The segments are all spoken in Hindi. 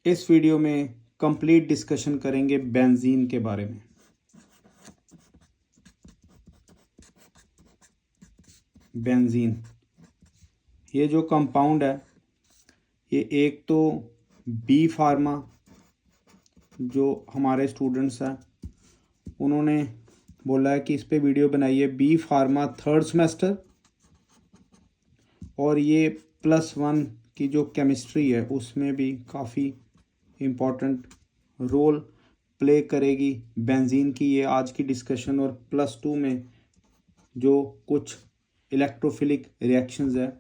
इस वीडियो में कंप्लीट डिस्कशन करेंगे बेंजीन के बारे में। बेंजीन ये जो कंपाउंड है, ये एक तो बी फार्मा जो हमारे स्टूडेंट्स हैं उन्होंने बोला है कि इस पे वीडियो बनाइए, बी फार्मा 3rd सेमेस्टर, और ये +1 की जो केमिस्ट्री है उसमें भी काफ़ी इम्पोर्टेंट रोल प्ले करेगी बेंजीन की ये आज की डिस्कशन। और +2 में जो कुछ इलेक्ट्रोफिलिक रिएक्शंस है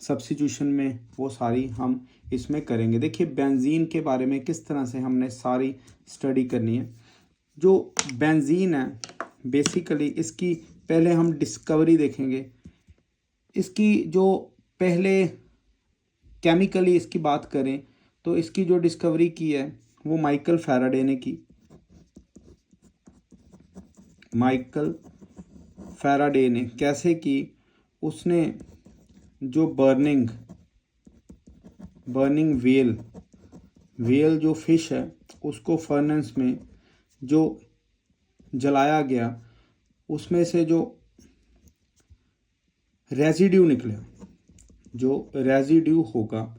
सब्स्टिट्यूशन में, वो सारी हम इसमें करेंगे। देखिए बेंजीन के बारे में किस तरह से हमने सारी स्टडी करनी है। जो बेंजीन है बेसिकली इसकी पहले हम डिस्कवरी देखेंगे। इसकी जो पहले केमिकली इसकी बात करें तो इसकी जो डिस्कवरी की है वो माइकल फैराडे ने की। माइकल फैराडे ने कैसे की? उसने जो बर्निंग वेल जो फिश है उसको फर्नेस में जो जलाया गया, उसमें से जो रेजिड्यू निकला, जो रेजिड्यू होगा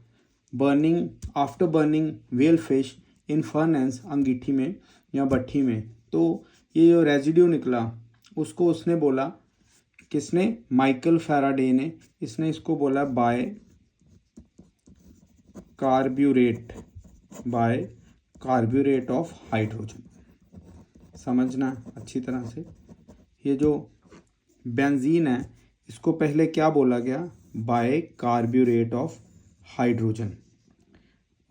after burning well fish in furnace, अंगीठी में या भट्ठी में, तो ये जो रेजिड्यू निकला उसको उसने बोला, किसने? माइकल फैराडे ने। इसने इसको बोला बाय कार्ब्यूरेट ऑफ हाइड्रोजन। समझना अच्छी तरह से, ये जो बेंजीन है इसको पहले क्या बोला गया? Bicarburet of hydrogen.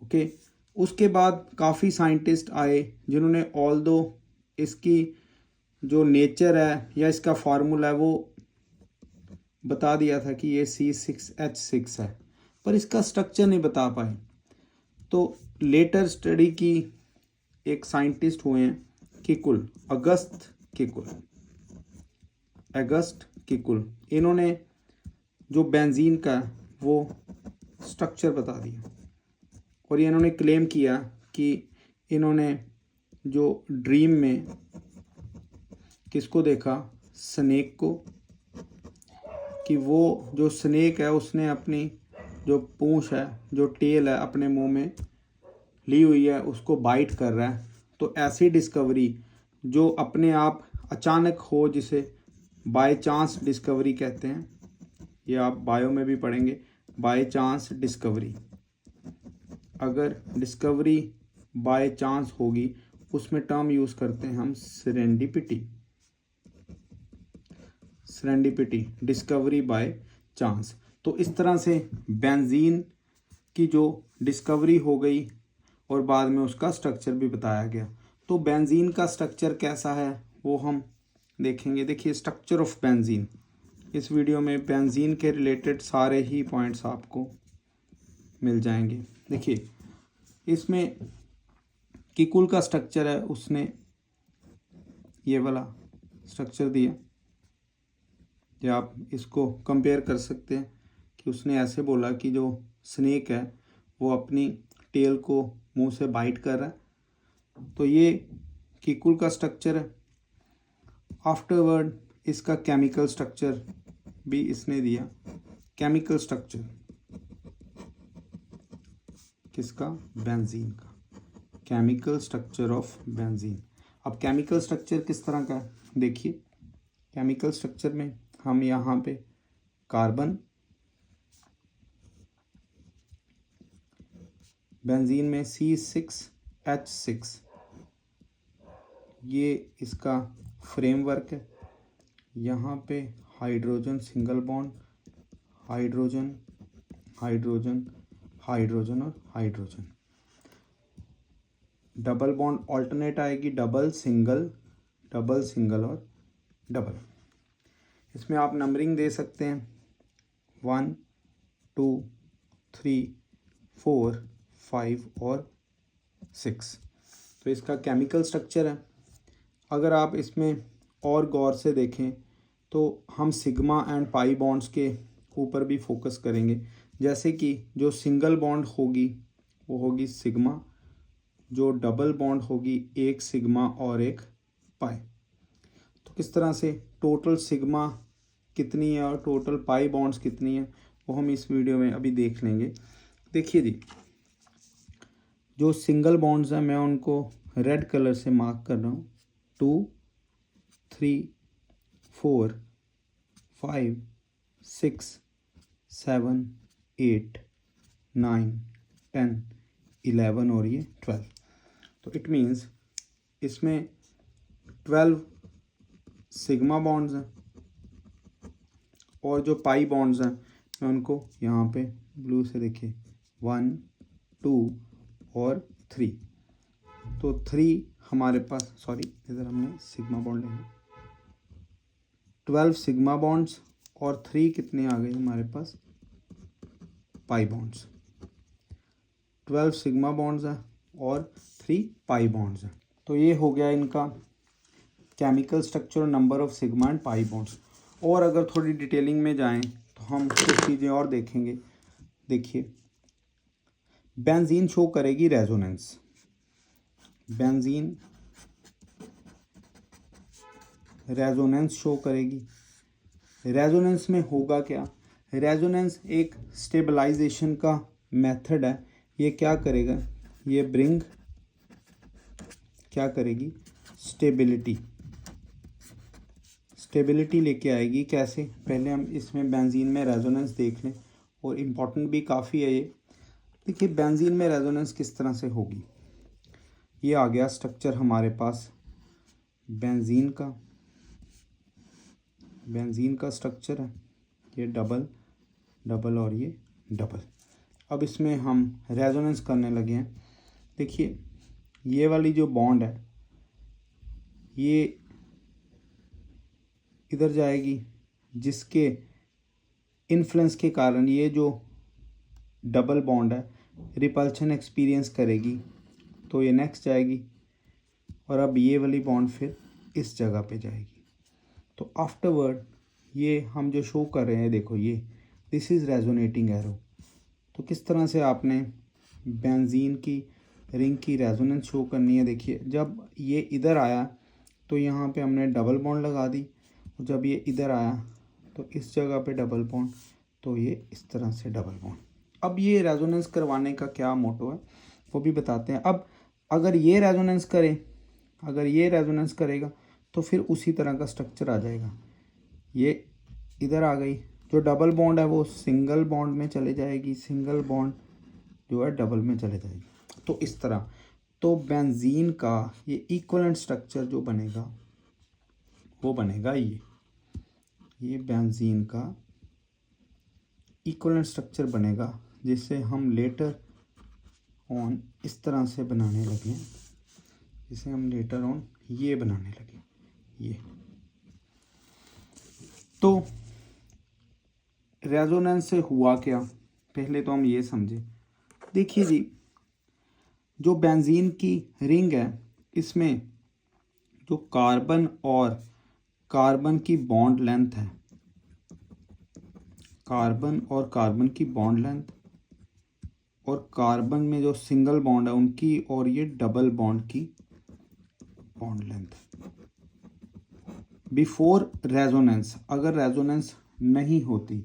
Okay, उसके बाद काफ़ी साइंटिस्ट आए जिन्होंने ऑल्दो इसकी जो नेचर है या इसका फार्मूला है वो बता दिया था कि ये C6H6 है, पर इसका स्ट्रक्चर नहीं बता पाए। तो लेटर स्टडी की एक साइंटिस्ट हुए हैं अगस्त किकुल। इन्होंने जो बेंजीन का वो स्ट्रक्चर बता दिया, और ये इन्होंने क्लेम किया कि इन्होंने जो ड्रीम में किसको देखा? स्नेक को, कि वो जो स्नेक है उसने अपनी जो पूंछ है, जो टेल है, अपने मुंह में ली हुई है, उसको बाइट कर रहा है। तो ऐसी डिस्कवरी जो अपने आप अचानक हो, जिसे बाय चांस डिस्कवरी कहते हैं, ये आप बायो में भी पढ़ेंगे, बाय चांस डिस्कवरी। अगर डिस्कवरी बाय चांस होगी उसमें टर्म यूज़ करते हैं हम सेरेंडिपिटी, डिस्कवरी बाय चांस। तो इस तरह से बेंजीन की जो डिस्कवरी हो गई और बाद में उसका स्ट्रक्चर भी बताया गया। तो बेंजीन का स्ट्रक्चर कैसा है वो हम देखेंगे। देखिए स्ट्रक्चर ऑफ बेंजीन, इस वीडियो में बेंजीन के रिलेटेड सारे ही पॉइंट्स आपको मिल जाएंगे। देखिए इसमें किकुल का स्ट्रक्चर है, उसने ये वाला स्ट्रक्चर दिया, या आप इसको कंपेयर कर सकते हैं कि उसने ऐसे बोला कि जो स्नेक है वो अपनी टेल को मुंह से बाइट कर रहा है। तो ये किकुल का स्ट्रक्चर है। आफ्टरवर्ड इसका केमिकल स्ट्रक्चर भी इसने दिया। केमिकल स्ट्रक्चर किसका? बेंजीन का। Chemical structure of benzene. अब केमिकल स्ट्रक्चर किस तरह का है देखिए। केमिकल स्ट्रक्चर में हम यहाँ पे कार्बन, बेंजीन में C6H6, ये इसका फ्रेमवर्क है। यहाँ पे hydrogen single bond, hydrogen hydrogen hydrogen और हाइड्रोजन। डबल बॉन्ड ऑल्टरनेट आएगी, डबल सिंगल और डबल। इसमें आप नंबरिंग दे सकते हैं 1 2 3 4 5 और 6। तो इसका केमिकल स्ट्रक्चर है। अगर आप इसमें और गौर से देखें तो हम सिग्मा एंड पाई बॉन्ड्स के ऊपर भी फोकस करेंगे। जैसे कि जो सिंगल बॉन्ड होगी वो होगी सिग्मा, जो डबल बॉन्ड होगी एक सिग्मा और एक पाई। तो किस तरह से टोटल सिग्मा कितनी है और टोटल पाई बॉन्ड्स कितनी है वो हम इस वीडियो में अभी देख लेंगे। देखिए जी, जो सिंगल बॉन्ड्स हैं मैं उनको रेड कलर से मार्क कर रहा हूँ। 2 3 4 5 6 7 8 9 10 11 और ये 12। तो इट मीन्स इसमें 12 सिग्मा बॉन्ड्स हैं और जो पाई बॉन्ड्स हैं मैं उनको यहाँ पे ब्लू से देखिए 1 2 और 3। तो 3 हमारे पास, सॉरी इधर हमने सिग्मा बॉन्ड लेना, 12 सिग्मा बॉन्ड्स और 3 कितने आ गए हमारे पास पाई बॉन्ड्स। 12 सिग्मा बॉन्ड्स हैं और 3 पाई बॉन्ड्स हैं। तो ये हो गया इनका chemical structure, number of sigma and pi bonds. और अगर थोड़ी डिटेलिंग में जाएं तो हम कुछ चीज़ें और देखेंगे। देखिए, बेंजीन शो करेगी रेजोनेंस। बेंजीन रेजोनेंस शो करेगी। रेजोनेंस में होगा क्या? रेजोनेंस एक स्टेबलाइजेशन का मेथड है। ये क्या करेगा? ये ब्रिंग क्या करेगी? स्टेबिलिटी लेके आएगी। कैसे? पहले हम इसमें बेंजीन में रेजोनेंस देख लें, और इम्पॉर्टेंट भी काफ़ी है ये। देखिए, बेंजीन में रेजोनेंस किस तरह से होगी। ये आ गया स्ट्रक्चर हमारे पास बेंजीन का स्ट्रक्चर है। ये डबल डबल और ये डबल। अब इसमें हम रेजोनेंस करने लगे हैं। देखिए, ये वाली जो बॉन्ड है ये इधर जाएगी, जिसके इन्फ्लुएंस के कारण ये जो डबल बॉन्ड है रिपल्शन एक्सपीरियंस करेगी, तो ये नेक्स्ट जाएगी। और अब ये वाली बॉन्ड फिर इस जगह पे जाएगी। तो आफ्टरवर्ड ये हम जो शो कर रहे हैं, देखो ये दिस इज़ रेजोनेटिंग एरो। तो किस तरह से आपने बेंजीन की रिंग की रेजोनेंस शो करनी है। देखिए, जब ये इधर आया तो यहाँ पे हमने डबल बॉन्ड लगा दी, और जब ये इधर आया तो इस जगह पे डबल बॉन्ड, तो ये इस तरह से डबल बॉन्ड। अब ये रेजोनेंस करवाने का क्या मोटो है वो भी बताते हैं। अब अगर ये रेजोनेंस करेगा तो फिर उसी तरह का स्ट्रक्चर आ जाएगा। ये इधर आ गई, जो डबल बॉन्ड है वो सिंगल बॉन्ड में चले जाएगी, सिंगल बॉन्ड जो है डबल में चले जाएगी। तो इस तरह तो बेंजीन का ये इक्विवेलेंट स्ट्रक्चर जो बनेगा वो बनेगा ये बेंजीन का इक्विवेलेंट स्ट्रक्चर बनेगा, जिसे हम लेटर ऑन इस तरह से बनाने लगे, ये बनाने लगे ये। तो रेजोनेंस से हुआ क्या, पहले तो हम ये समझे। देखिए जी, जो बेंजीन की रिंग है इसमें जो कार्बन और कार्बन की बॉन्ड लेंथ है, कार्बन और कार्बन की बॉन्ड लेंथ, और कार्बन में जो सिंगल बॉन्ड है उनकी, और ये डबल बॉन्ड की बॉन्ड लेंथ। बिफोर रेजोनेंस, अगर रेजोनेंस नहीं होती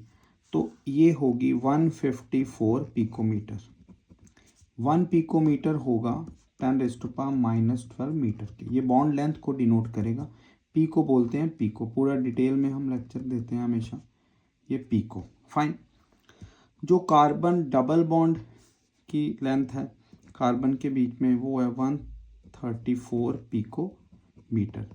तो ये होगी 154 पिकोमीटर। 1 पिकोमीटर होगा 10⁻⁻12 मीटर की। ये बॉन्ड लेंथ को डिनोट करेगा। पी को बोलते हैं पिको, पूरा डिटेल में हम लेक्चर देते हैं हमेशा। ये पिको, फाइन। जो कार्बन डबल बॉन्ड की लेंथ है कार्बन के बीच में वो है 134 पिकोमीटर।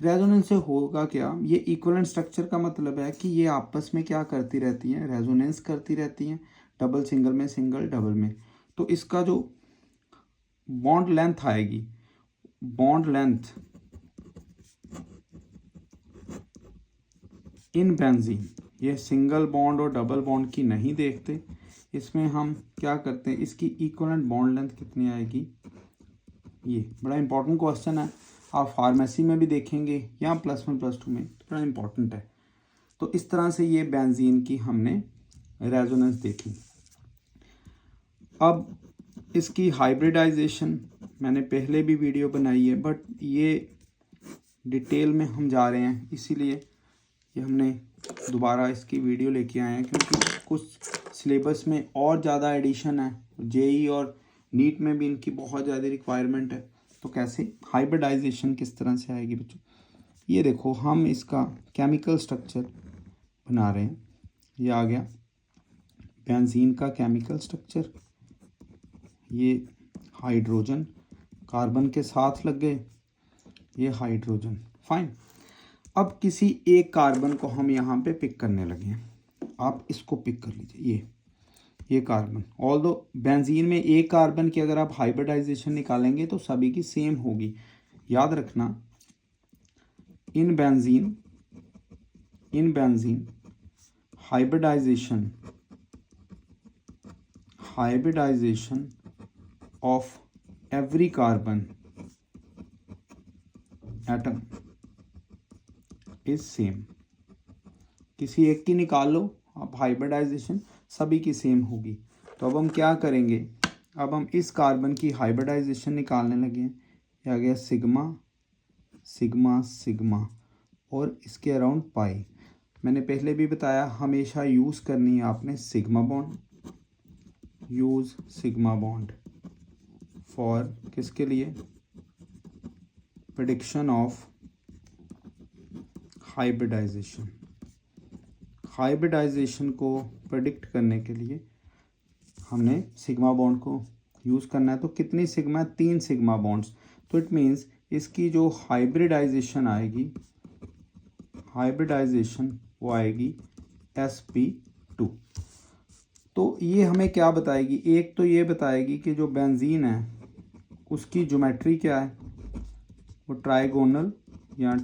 रेजोनेंस से होगा क्या? ये इक्विवेलेंट स्ट्रक्चर का मतलब है कि ये आपस में क्या करती रहती हैं? रेजोनेंस करती रहती हैं, डबल सिंगल में, सिंगल डबल में। तो इसका जो बॉन्ड लेंथ आएगी, बॉन्ड लेंथ इन बेंजीन, ये सिंगल बॉन्ड और डबल बॉन्ड की नहीं देखते, इसमें हम क्या करते हैं, इसकी इक्विवेलेंट बॉन्ड लेंथ कितनी आएगी। ये बड़ा इंपॉर्टेंट क्वेश्चन है, आप फार्मेसी में भी देखेंगे या +1 +2 में, बड़ा इंपॉर्टेंट है। तो इस तरह से ये बेंजीन की हमने रेजोनेंस देखी। अब इसकी हाइब्रिडाइजेशन मैंने पहले भी वीडियो बनाई है, बट ये डिटेल में हम जा रहे हैं, इसीलिए ये हमने दोबारा इसकी वीडियो लेके आए हैं, क्योंकि कुछ सिलेबस में और ज़्यादा एडिशन है, जेई और नीट में भी इनकी बहुत ज़्यादा रिक्वायरमेंट है। तो कैसे हाइब्रिडाइजेशन किस तरह से आएगी बच्चों, ये देखो हम इसका केमिकल स्ट्रक्चर बना रहे हैं। ये आ गया बेंजीन का केमिकल स्ट्रक्चर, ये हाइड्रोजन कार्बन के साथ लग गए, ये हाइड्रोजन, फाइन। अब किसी एक कार्बन को हम यहाँ पे पिक करने लगे हैं, आप इसको पिक कर लीजिए, ये कार्बन। ऑल्दो बेंजीन में एक कार्बन की अगर आप हाइब्रिडाइजेशन निकालेंगे तो सभी की सेम होगी। याद रखना, in benzene hybridisation of every carbon atom is same. किसी एक की निकाल लो आप हाइब्रिडाइजेशन, सभी की सेम होगी। तो अब हम क्या करेंगे, अब हम इस कार्बन की हाइब्रिडाइजेशन निकालने लगे हैं। ये आ गया सिग्मा सिग्मा सिग्मा और इसके अराउंड पाई। मैंने पहले भी बताया हमेशा यूज़ करनी है आपने sigma bond, use sigma bond for किसके लिए, प्रेडिक्शन ऑफ हाइब्रिडाइजेशन। हाइब्रिडाइजेशन को प्रेडिक्ट करने के लिए हमने सिग्मा बॉन्ड को यूज़ करना है। तो कितनी सिग्मा, 3 सिग्मा बॉन्ड्स। तो इट मीन्स इसकी जो हाइब्रिडाइजेशन आएगी, वो आएगी sp2। तो ये हमें क्या बताएगी, एक तो ये बताएगी कि जो बेंजीन है उसकी ज्योमेट्री क्या है, वो ट्राइगोनल या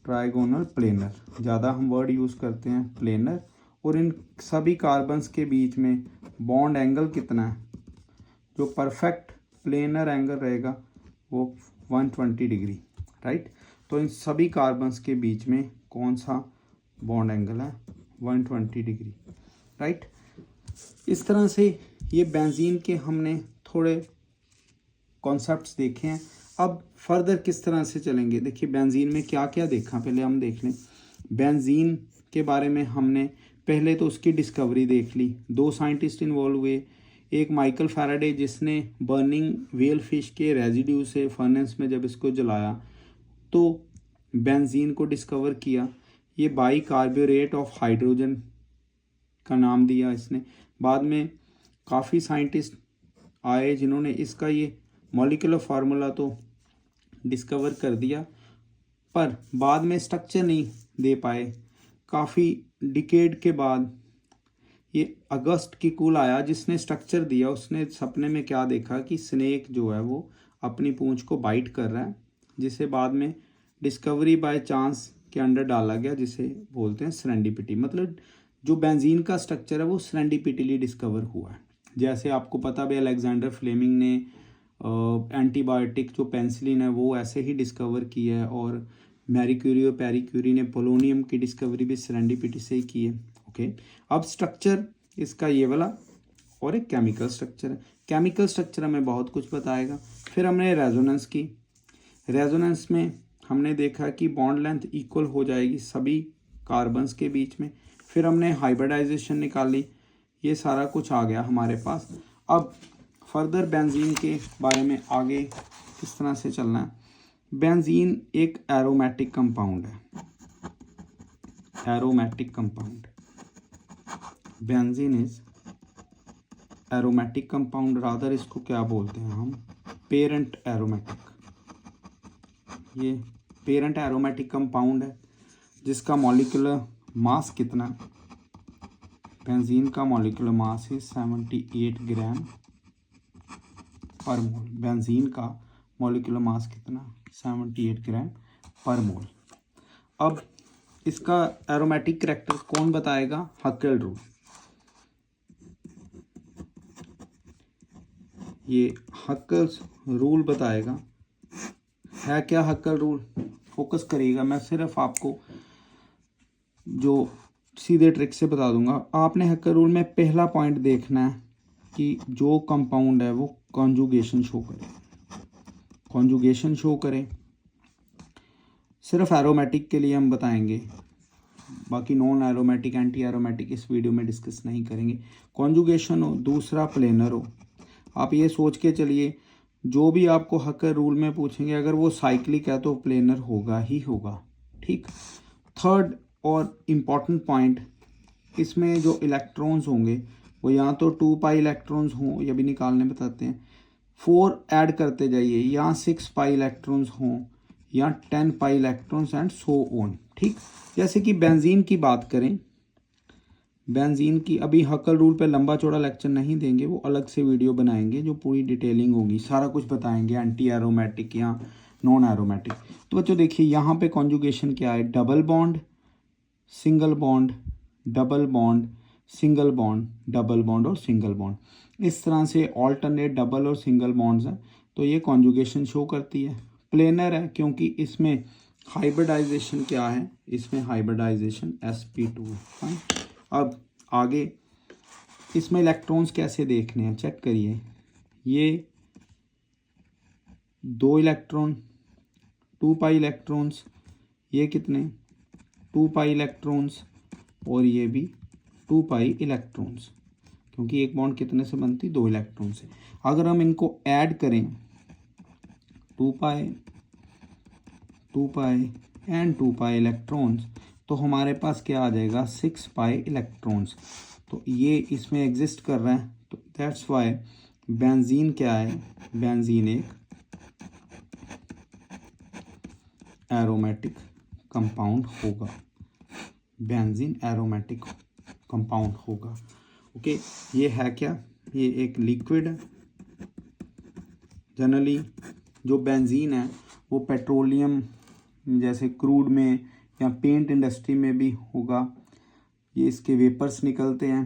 ट्राइगोनल प्लेनर, ज़्यादा हम वर्ड यूज़ करते हैं प्लेनर। और इन सभी कार्बन्स के बीच में बॉन्ड एंगल कितना है, जो परफेक्ट प्लेनर एंगल रहेगा वो 120 डिग्री, राइट। तो इन सभी कार्बन्स के बीच में कौन सा बॉन्ड एंगल है, 120 डिग्री, राइट। इस तरह से ये बेंजीन के हमने थोड़े कॉन्सेप्ट्स देखे हैं। अब फर्दर किस तरह से चलेंगे, देखिए बेंजीन में क्या क्या देखा, पहले हम देख लें। बेंजीन के बारे में हमने पहले तो उसकी डिस्कवरी देख ली, 2 साइंटिस्ट इन्वॉल्व हुए। एक माइकल फैराडे जिसने बर्निंग व्हेल फिश के रेजिड्यू से फर्नेस में जब इसको जलाया तो बेंजीन को डिस्कवर किया। ये बाई कार्बोरेट ऑफ हाइड्रोजन का नाम दिया इसने। बाद में काफ़ी साइंटिस्ट आए जिन्होंने इसका ये मॉलिक्यूलर फार्मूला तो डिस्कवर कर दिया, पर बाद में स्ट्रक्चर नहीं दे पाए। काफ़ी डिकेड के बाद ये अगस्त की कुल आया जिसने स्ट्रक्चर दिया। उसने सपने में क्या देखा कि स्नेक जो है वो अपनी पूंछ को बाइट कर रहा है, जिसे बाद में डिस्कवरी बाय चांस के अंडर डाला गया, जिसे बोलते हैं सेरेंडिपिटी। मतलब जो बेंजीन का स्ट्रक्चर है वो सेरेंडिपिटली डिस्कवर हुआ है। जैसे आपको पता भी अलेक्जेंडर फ्लेमिंग ने एंटीबायोटिक जो पेंसिलिन है वो ऐसे ही डिस्कवर की है, और मैरी क्यूरी और पेरी क्यूरी ने पोलोनियम की डिस्कवरी भी सेरेंडिपिटी से ही की है। ओके, अब स्ट्रक्चर इसका ये वाला और एक केमिकल स्ट्रक्चर है। केमिकल स्ट्रक्चर हमें बहुत कुछ बताएगा। फिर हमने रेजोनेंस की। रेजोनेंस में हमने देखा कि बॉन्ड लेंथ इक्वल हो जाएगी सभी कार्बन्स के बीच में। फिर हमने हाइब्रिडाइजेशन निकाली, ये सारा कुछ आ गया हमारे पास। अब फर्दर बेंजीन के बारे में आगे किस तरह से चलना है। बेंजीन एक एरोमेटिक कंपाउंड है, aromatic compound. Benzene is aromatic compound, rather इसको क्या बोलते हैं हम, पेरेंट एरोमेटिक। ये पेरेंट एरोमेटिक कंपाउंड है जिसका मॉलिक्यूलर मास कितना है, बेंजीन का मॉलिक्यूलर मास है 78 ग्राम पर मोल। बेंजीन का मॉलिक्यूलर मास कितना, 78 ग्राम पर मोल। अब इसका एरोमेटिक करैक्टर कौन बताएगा, हक्केल रूल। ये हक्केल्स रूल बताएगा। है क्या हक्केल रूल, फोकस करिएगा, मैं सिर्फ आपको जो सीधे ट्रिक से बता दूंगा। आपने हक्केल रूल में पहला पॉइंट देखना है कि जो कंपाउंड है वो कॉन्जुगेशन शो करें, कॉन्जुगेशन शो करें। सिर्फ एरोमेटिक के लिए हम बताएंगे, बाकी नॉन एरोमेटिक एंटी एरोमेटिक इस वीडियो में डिस्कस नहीं करेंगे। कॉन्जुगेशन हो, दूसरा प्लेनर हो। आप ये सोच के चलिए जो भी आपको हकर रूल में पूछेंगे अगर वो साइक्लिक है तो प्लेनर होगा ही होगा। ठीक। थर्ड और इम्पॉर्टेंट पॉइंट, इसमें जो इलेक्ट्रॉन्स होंगे वो या तो 2 पाई इलेक्ट्रॉन्स हों, ये भी निकालने बताते हैं, 4 ऐड करते जाइए, या 6 पाई इलेक्ट्रॉन्स हों या 10 pi electrons and so on. ठीक। जैसे कि बेंजीन की बात करें, बेंजीन की अभी हकल रूल पे लंबा चौड़ा लेक्चर नहीं देंगे, वो अलग से वीडियो बनाएंगे जो पूरी डिटेलिंग होगी, सारा कुछ बताएंगे एंटी एरोमेटिक या नॉन एरोमेटिक। तो बच्चों देखिए यहाँ पे कॉन्जुगेशन क्या है, double bond, single bond, double bond, single bond, double bond और सिंगल बॉन्ड। इस तरह से ऑल्टरनेट डबल और सिंगल बॉन्ड्स हैं, तो ये कॉन्जुगेशन शो करती है। प्लेनर है क्योंकि इसमें हाइब्रिडाइजेशन क्या है, इसमें हाइब्रिडाइजेशन sp2 है। फाइन। अब आगे इसमें इलेक्ट्रॉन्स कैसे देखने हैं, चेक करिए। ये 2 इलेक्ट्रॉन, 2 पाई इलेक्ट्रॉन्स, ये कितने 2 पाई इलेक्ट्रॉन्स, और ये भी 2 पाई इलेक्ट्रॉन्स, क्योंकि एक बॉन्ड कितने से बनती, 2 इलेक्ट्रॉन से। अगर हम इनको ऐड करें 2 पाई एंड 2 पाई इलेक्ट्रॉन्स, तो हमारे पास क्या आ जाएगा 6 पाई इलेक्ट्रॉन्स। तो ये इसमें एग्जिस्ट कर रहा है, तो दैट्स वाई बेंजीन क्या है, बेंजीन एक एरोमेटिक कंपाउंड होगा, बेंजीन एरोमेटिक कंपाउंड होगा। ओके। ये है क्या, ये एक लिक्विड है। जनरली जो बेंजीन है वो पेट्रोलियम जैसे क्रूड में या पेंट इंडस्ट्री में भी होगा, ये इसके वेपर्स निकलते हैं।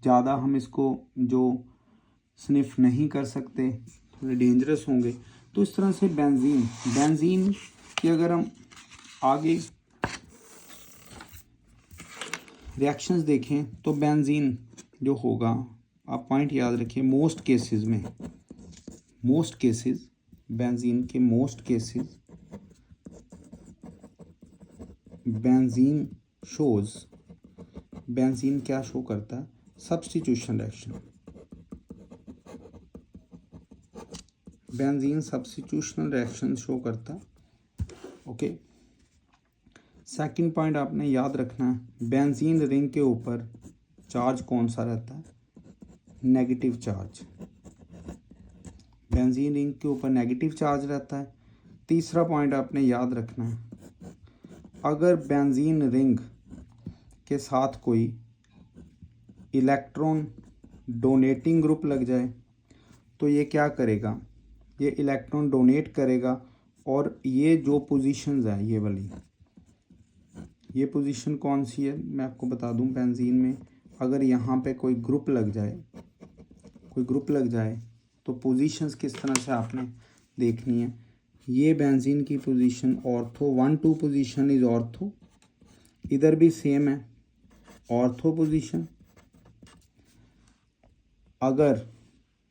ज़्यादा हम इसको जो स्निफ नहीं कर सकते, थोड़े डेंजरस होंगे। तो इस तरह से बेंजीन की अगर हम आगे रिएक्शंस देखें तो बेंजीन जो होगा, आप पॉइंट याद रखिए, मोस्ट केसेस बेंजीन के most cases benzene shows, benzene क्या शो करता है, substitution reaction. Benzene substitutional reaction show करता है। ओके। सेकंड पॉइंट आपने याद रखना है, बेंजीन रिंग के ऊपर चार्ज कौन सा रहता है, नेगेटिव चार्ज। बेंजीन रिंग के ऊपर नेगेटिव चार्ज रहता है। तीसरा पॉइंट आपने याद रखना है, अगर बेंजीन रिंग के साथ कोई इलेक्ट्रॉन डोनेटिंग ग्रुप लग जाए तो ये क्या करेगा, ये इलेक्ट्रॉन डोनेट करेगा, और ये जो पोजीशंस है, ये वाली, ये पोजीशन कौन सी है मैं आपको बता दूं। बेंजीन में अगर यहाँ पे कोई ग्रुप लग जाए तो पोजीशंस किस तरह से आपने देखनी है। ये बेंजीन की position ortho 1 2 position is ortho, इधर भी सेम है ऑर्थो पोजीशन। अगर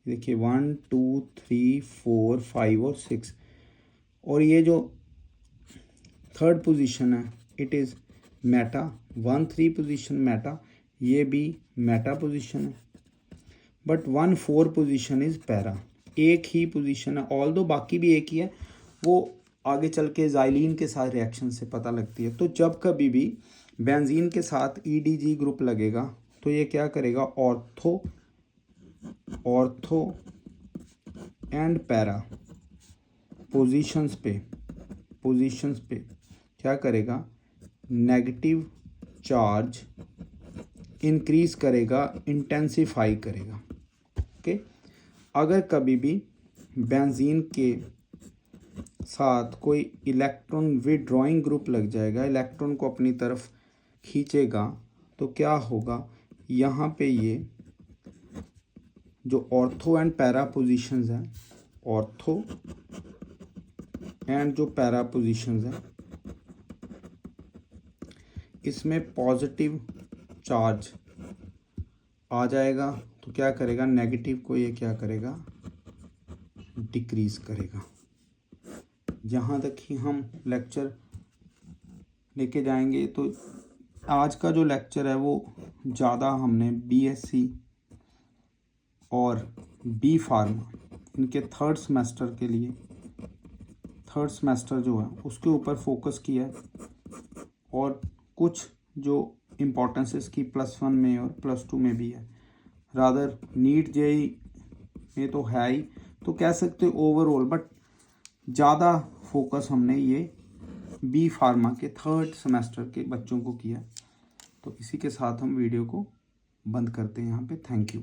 देखिए 1 2 3 4 5 और 6, और ये जो थर्ड पोजीशन है it is Meta, 1 3 position Meta, ये भी मेटा पोजीशन है। बट 1 4 पोजीशन इज़ पैरा, एक ही पोजीशन है, ऑल दो बाकी भी एक ही है, वो आगे चल के ज़ाइलीन के साथ रिएक्शन से पता लगती है। तो जब कभी भी बेंजीन के साथ EDG ग्रुप लगेगा तो ये क्या करेगा, ऑर्थो एंड पैरा पोजीशंस पे क्या करेगा, नेगेटिव चार्ज इंक्रीज करेगा, इंटेंसिफाई करेगा। ओके। अगर कभी भी बेंजीन के साथ कोई इलेक्ट्रॉन विड्रॉइंग ग्रुप लग जाएगा, इलेक्ट्रॉन को अपनी तरफ खींचेगा, तो क्या होगा, यहाँ पे ये जो ऑर्थो एंड पैरा पोजीशंस हैं, ऑर्थो एंड जो पैरा पोजीशंस हैं, इसमें पॉजिटिव चार्ज आ जाएगा, तो क्या करेगा, नेगेटिव को ये क्या करेगा, डिक्रीज़ करेगा। जहाँ तक ही हम लेक्चर लेके जाएंगे, तो आज का जो लेक्चर है वो ज़्यादा हमने बीएससी और बी फार्मा इनके थर्ड सेमेस्टर के लिए, थर्ड सेमेस्टर जो है उसके ऊपर फोकस किया है, और कुछ जो इम्पोर्टेंस इसकी +1 में और +2 में भी है। रादर नीट जेई में तो है ही, तो कह सकते ओवरऑल, बट ज़्यादा फोकस हमने ये बी फार्मा के थर्ड सेमेस्टर के बच्चों को किया। तो इसी के साथ हम वीडियो को बंद करते हैं यहाँ पे। Thank you.